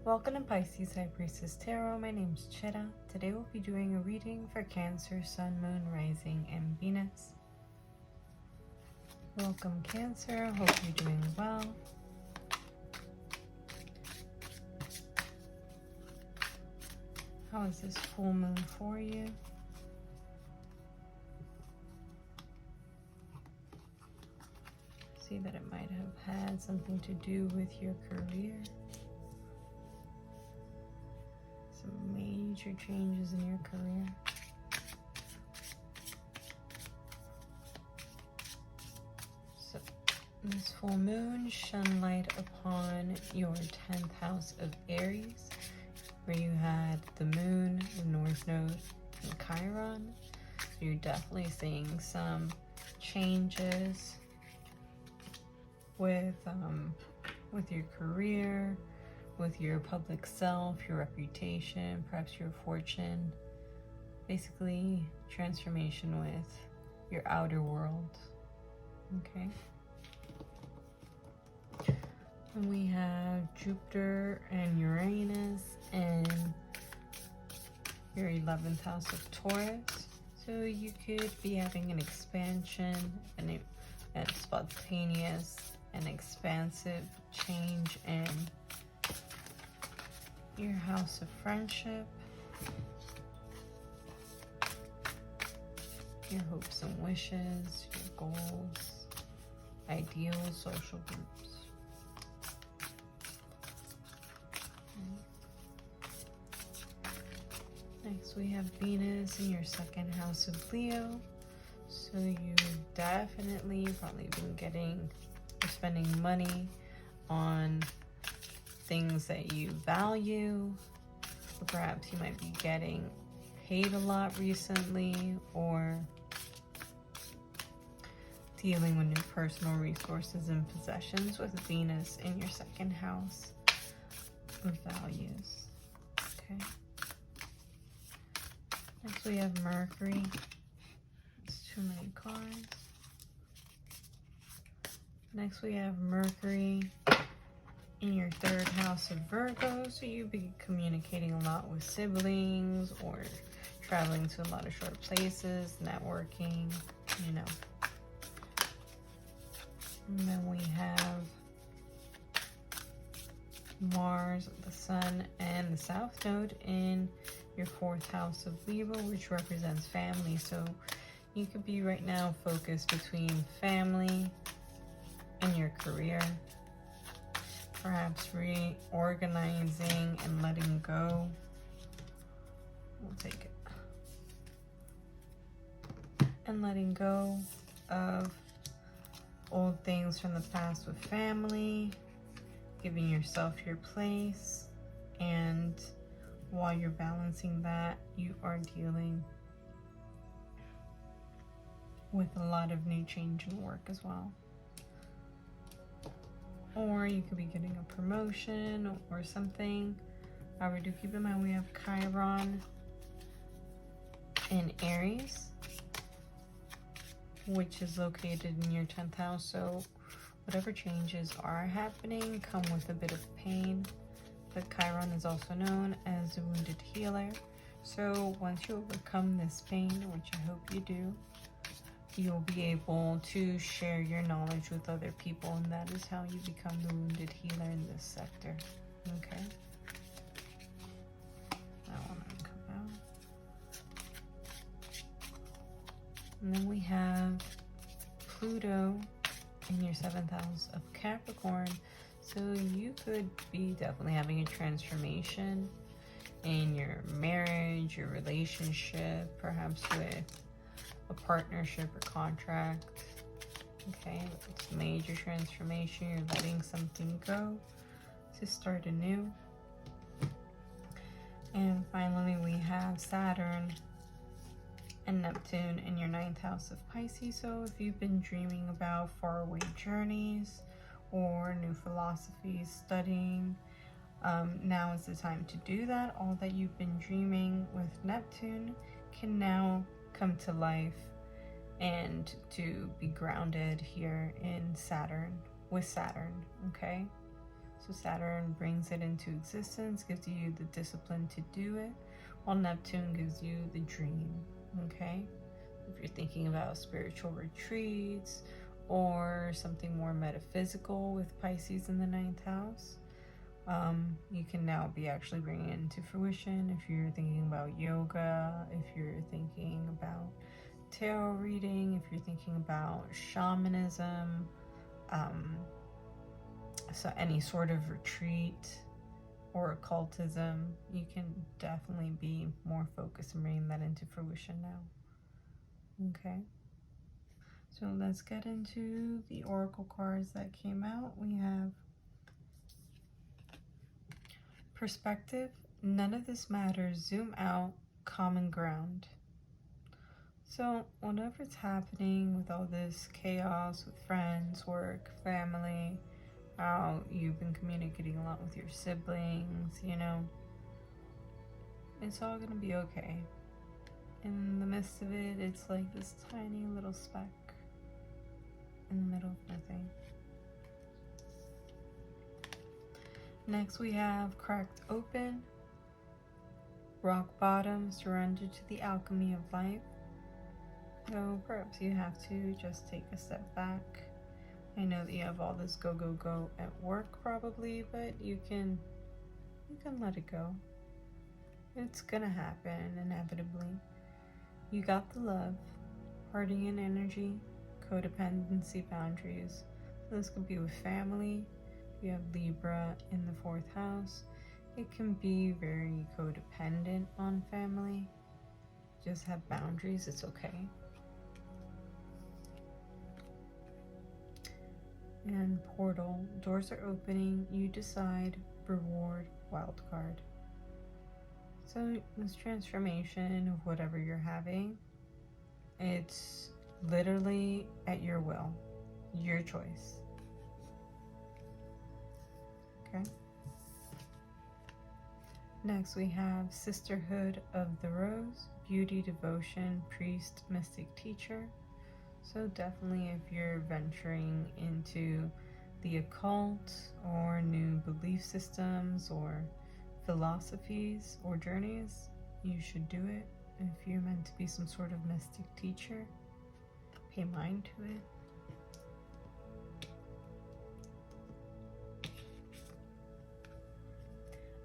Welcome to Pisces High Priestess Tarot. My name is Chitta. Today we'll be doing a reading for Cancer, Sun, Moon, Rising, and Venus. Welcome, Cancer. Hope you're doing well. How is this full moon for you? See that it might have had something to do with your career. Some major changes in your career. So this full moon shone light upon your 10th house of Aries, where you had the moon, the north node, and Chiron. So you're definitely seeing some changes with your career, with your public self, your reputation, perhaps your fortune. Basically, transformation with your outer world. Okay. And we have Jupiter and Uranus and your 11th house of Taurus. So you could be having an expansion and a spontaneous and expansive change in your house of friendship, your hopes and wishes, your goals, ideals, social groups. Next we have Venus in your second house of Leo. So you definitely probably been spending money on things that you value, or perhaps you might be getting paid a lot recently, or dealing with new personal resources and possessions with Venus in your second house of values. Okay. Next we have Mercury. It's too many cards. Next we have Mercury in your third house of Virgo, so you'll be communicating a lot with siblings or traveling to a lot of short places, networking, you know. And then we have Mars, the Sun, and the South Node in your fourth house of Libra, which represents family. So you could be right now focused between family and your career. Perhaps reorganizing and letting go. We'll take it. And letting go of old things from the past with family, giving yourself your place, and while you're balancing that, you are dealing with a lot of new change in work as well. Or you could be getting a promotion or something. However, do keep in mind we have Chiron in Aries, which is located in your 10th house. So whatever changes are happening come with a bit of pain. But Chiron is also known as a wounded healer. So once you overcome this pain, which I hope you do, you'll be able to share your knowledge with other people, and that is how you become the wounded healer in this sector. Okay? That one will come out. And then we have Pluto in your 7th house of Capricorn. So you could be definitely having a transformation in your marriage, your relationship, perhaps with a partnership or contract. Okay, it's a major transformation. You're letting something go to start anew. And finally we have Saturn and Neptune in your 9th house of Pisces. So if you've been dreaming about faraway journeys or new philosophies, studying, now is the time to do that. All that you've been dreaming with Neptune can now come to life and to be grounded here in Saturn, with Saturn, okay? So Saturn brings it into existence, gives you the discipline to do it, while Neptune gives you the dream, okay? If you're thinking about spiritual retreats or something more metaphysical with Pisces in the 9th house, you can now be actually bringing it into fruition. If you're thinking about yoga, if you're thinking about tarot reading, if you're thinking about shamanism, so any sort of retreat or occultism, you can definitely be more focused and bringing that into fruition now. Okay, so let's get into the oracle cards that came out. We have perspective, none of this matters, zoom out, common ground. So whatever's happening with all this chaos with friends, work, family, how you've been communicating a lot with your siblings, you know, it's all gonna be okay. In the midst of it, it's like this tiny little speck in the middle of nothing. Next we have cracked open, rock bottom, surrender to the alchemy of life. So perhaps you have to just take a step back. I know that you have all this go, go, go at work probably, but you can let it go. It's gonna happen inevitably. You got the love, parting in energy, codependency boundaries. So this could be with family. You have Libra in the 4th house. It can be very codependent on family. Just have boundaries, it's okay. And portal, doors are opening, you decide, reward, wild card. So this transformation of whatever you're having, it's literally at your will, your choice. Okay. Next we have Sisterhood of the Rose, beauty, devotion, priest, mystic, teacher. So definitely if you're venturing into the occult or new belief systems or philosophies or journeys, you should do it. If you're meant to be some sort of mystic teacher, pay mind to it.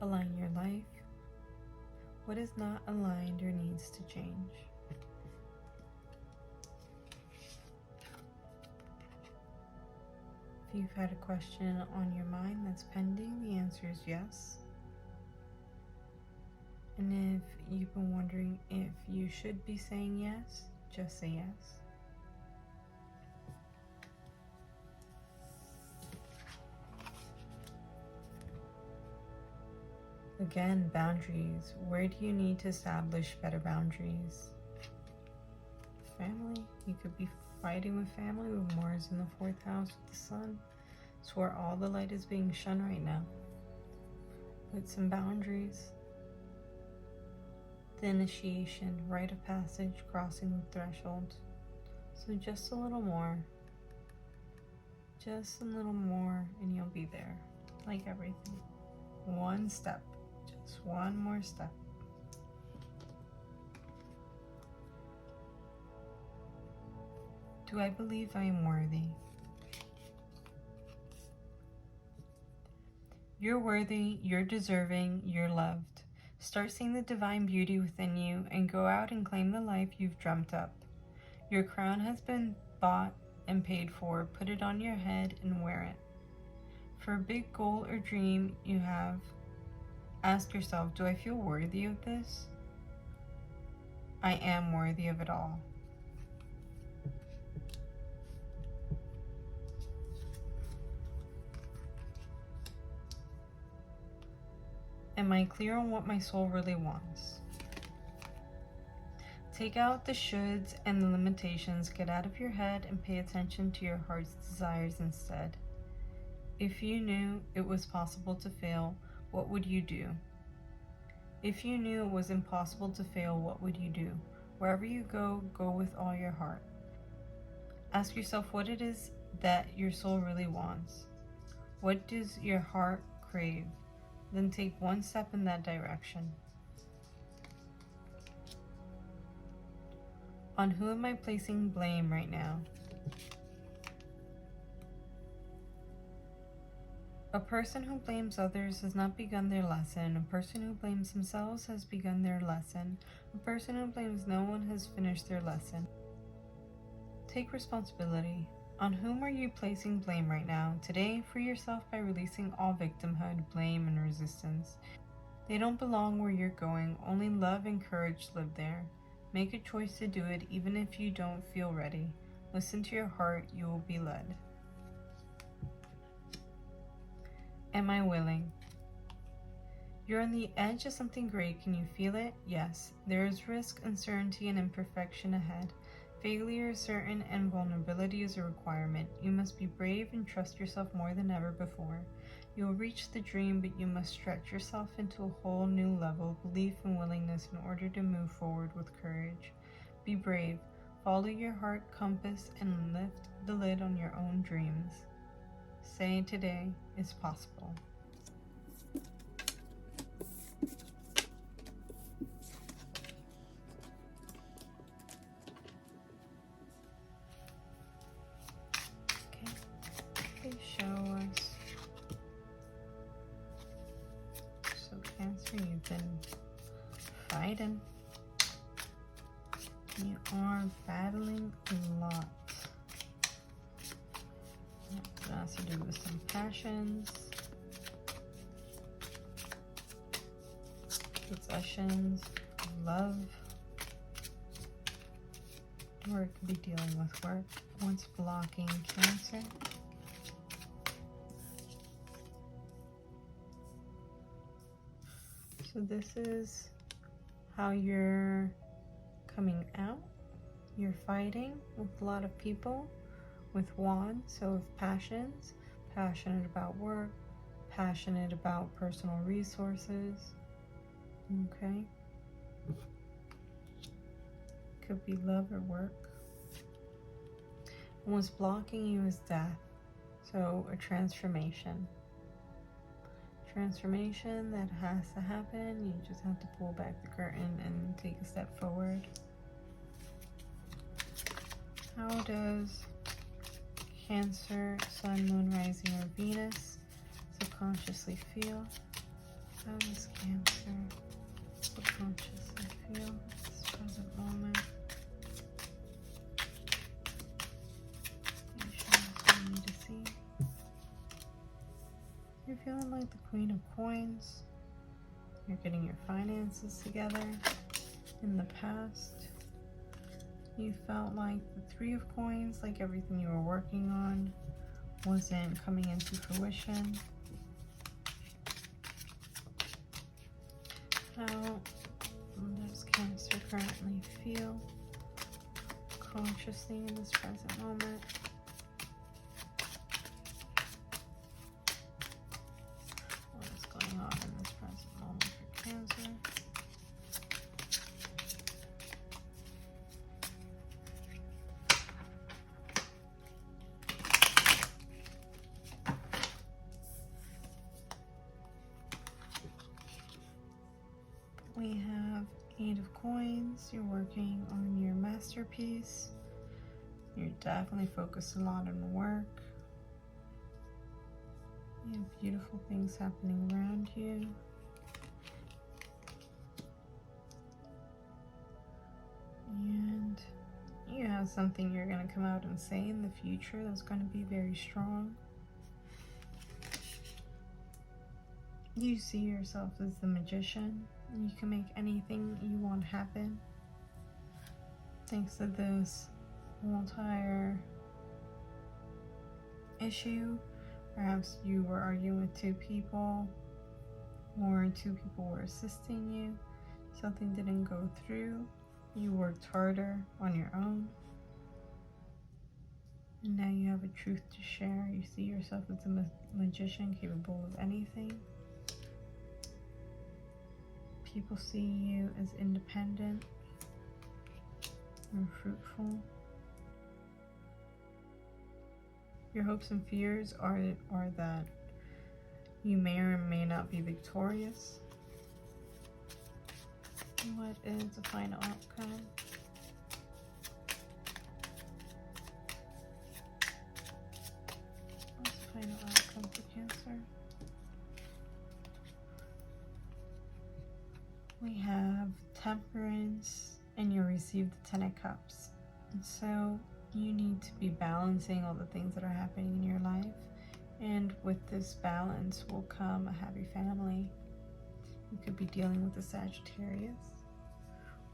Align your life. What is not aligned or needs to change? If you've had a question on your mind that's pending, the answer is yes. And if you've been wondering if you should be saying yes, just say yes. Again, boundaries. Where do you need to establish better boundaries? Family. You could be fighting with family with Mars in the 4th house with the Sun. It's where all the light is being shone right now. Put some boundaries. The initiation, rite of passage, crossing the threshold. So just a little more. Just a little more and you'll be there. Like everything. One step. Just one more step. Do I believe I am worthy? You're worthy, you're deserving, you're loved. Start seeing the divine beauty within you and go out and claim the life you've dreamt up. Your crown has been bought and paid for. Put it on your head and wear it. For a big goal or dream you have, ask yourself, do I feel worthy of this? I am worthy of it all. Am I clear on what my soul really wants? Take out the shoulds and the limitations, get out of your head and pay attention to your heart's desires instead. If you knew it was possible to fail, what would you do? If you knew it was impossible to fail, what would you do? Wherever you go, go with all your heart. Ask yourself what it is that your soul really wants. What does your heart crave? Then take one step in that direction. On who am I placing blame right now? A person who blames others has not begun their lesson. A person who blames themselves has begun their lesson. A person who blames no one has finished their lesson. Take responsibility. On whom are you placing blame right now? Today, free yourself by releasing all victimhood, blame, and resistance. They don't belong where you're going. Only love and courage live there. Make a choice to do it even if you don't feel ready. Listen to your heart. You will be led. Am I willing? You're on the edge of something great. Can you feel it? Yes. There is risk, uncertainty, and imperfection ahead. Failure is certain and vulnerability is a requirement. You must be brave and trust yourself more than ever before. You will reach the dream, but you must stretch yourself into a whole new level of belief and willingness in order to move forward with courage. Be brave. Follow your heart compass and lift the lid on your own dreams. Say today is possible. Okay, show us. So Cancer, you've been fighting. You are battling a lot. It has to do with some passions, possessions, love, or it could be dealing with work. What's blocking Cancer? So this is how you're coming out. You're fighting with a lot of people. With Wands, so with passions, passionate about work, passionate about personal resources, okay? Could be love or work. And what's blocking you is death, so a transformation. Transformation that has to happen. You just have to pull back the curtain and take a step forward. How does Cancer, Sun, Moon, Rising, or Venus subconsciously feel? How does Cancer subconsciously feel at this present moment? You need to see. You're feeling like the Queen of Coins. You're getting your finances together. In the past, you felt like the Three of Coins, like everything you were working on wasn't coming into fruition. How does Cancer currently feel consciously in this present moment? What is going on in this present moment for Cancer? We have Eight of Coins. You're working on your masterpiece. You're definitely focused a lot on work. You have beautiful things happening around you. And you have something you're going to come out and say in the future that's going to be very strong. You see yourself as the magician. You can make anything you want happen. Thanks to this entire issue, perhaps you were arguing with two people, or two people were assisting you. Something didn't go through. You worked harder on your own. And now you have a truth to share. You see yourself as a magician capable of anything. People see you as independent and fruitful. Your hopes and fears are that You may or may not be victorious. What is the final outcome? What's the final outcome for Cancer? We have Temperance, and you receive the Ten of Cups. And so you need to be balancing all the things that are happening in your life. And with this balance will come a happy family. You could be dealing with a Sagittarius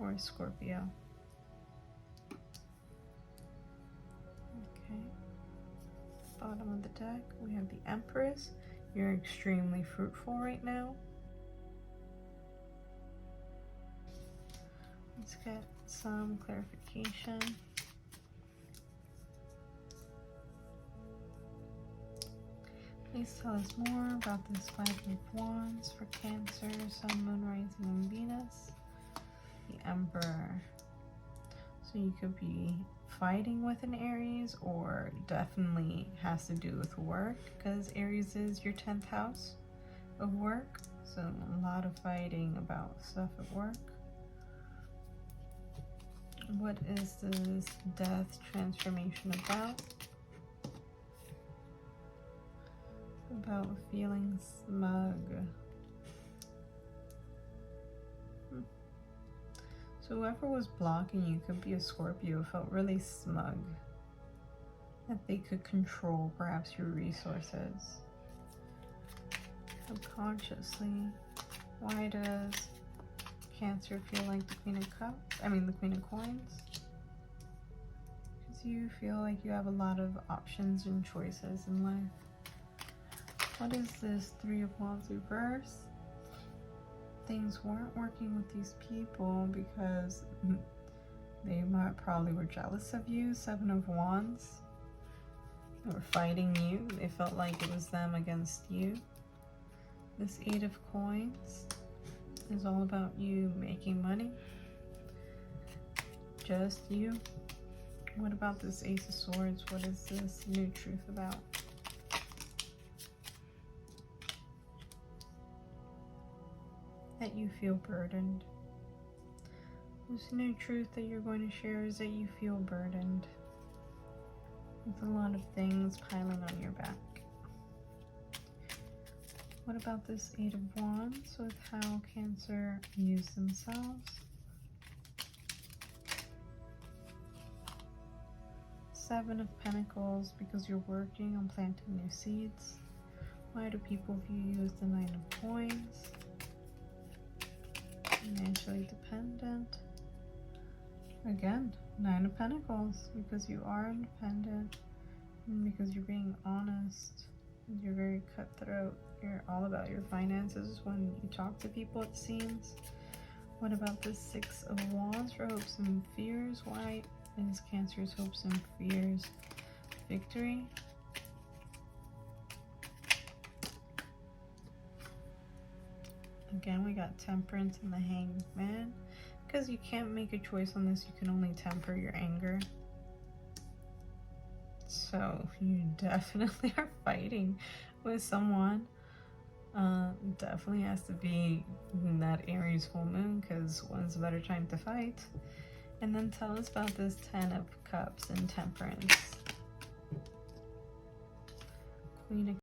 or a Scorpio. Okay. Bottom of the deck, we have the Empress. You're extremely fruitful right now. Let's get some clarification. Please tell us more about this Five of Wands for Cancer, Sun, Moon, Rising, and Venus. The Emperor. So you could be fighting with an Aries, or definitely has to do with work, because Aries is your 10th house of work. So a lot of fighting about stuff at work. What is this Death transformation about? About feeling smug. So whoever was blocking you, could be a Scorpio, felt really smug that they could control perhaps your resources. Subconsciously, why does Cancer feel like the Queen of Cups? I mean the Queen of Coins? Because you feel like you have a lot of options and choices in life. What is this Three of Wands reverse? Things weren't working with these people because they probably were jealous of you. Seven of Wands. They were fighting you. They felt like it was them against you. This Eight of Coins is all about you making money. Just you. What about this Ace of Swords? What is this new truth about? That you feel burdened. This new truth that you're going to share is that you feel burdened with a lot of things piling on your back. What about this Eight of Wands with how Cancer views themselves? Seven of Pentacles, because you're working on planting new seeds. Why do people view you as the Nine of Coins? Financially dependent. Again, Nine of Pentacles, because you are independent and because you're being honest. You're very cutthroat. You're all about your finances when you talk to people, it seems. What about this Six of Wands for hopes and fears? Why is Cancer's hopes and fears victory? Again, we got Temperance and the Hanged Man. Because you can't make a choice on this, you can only temper your anger. So you definitely are fighting with someone. Definitely has to be that Aries full moon, because when's a better time to fight? And then tell us about this Ten of Cups and Temperance. Queen of